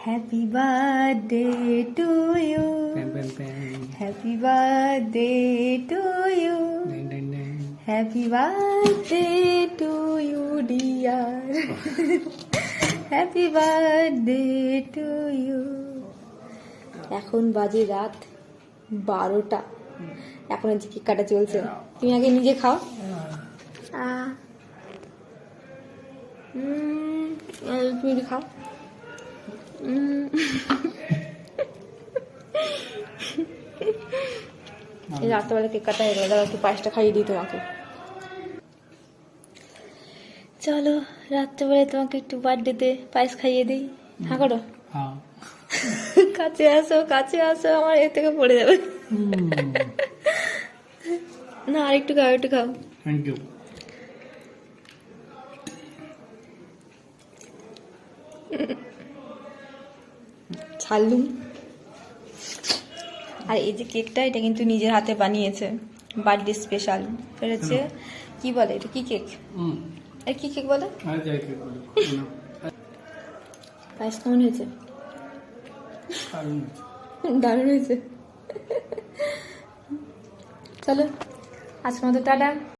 Happy birthday to you, Bang, bang, bang. Happy birthday to you, Dang, dang, dang. Happy birthday to you dear, happy birthday to you. এখন বাজে রাত 12টা, এখন আজকে cake কাটা চলছে। তুমি আগে নিজে খাও। তুমি একটু খাও। এই রাত্রেবেলা কেক কাটা হয়ে গেল, দাঁড়াও একটু পায়েসটা খাইয়ে দিই তোমাকে। চলো রাত্রেবেলায় তোমাকে একটু বার্থডেতে পায়েস খাইয়ে দিই। হ্যাঁ করো, हाँ. কাছে আসো, কাছে আসো, আমার এর থেকে পড়ে যাবে। না আর একটু খাও, একটু খাও। Thank you. ছাড়লুম। আর এই যে কেকটা, এটা কিন্তু নিজের হাতে বানিয়েছে, বার্থডে স্পেশাল। হচ্ছে কি বলে এটা, কি কেক? আর কি কেক বলে? आ जाएगी बोलो. পায়েস কেমন হয়েছে? दारुण. দারুণ হয়েছে। চলো আজকের মতো টাটা।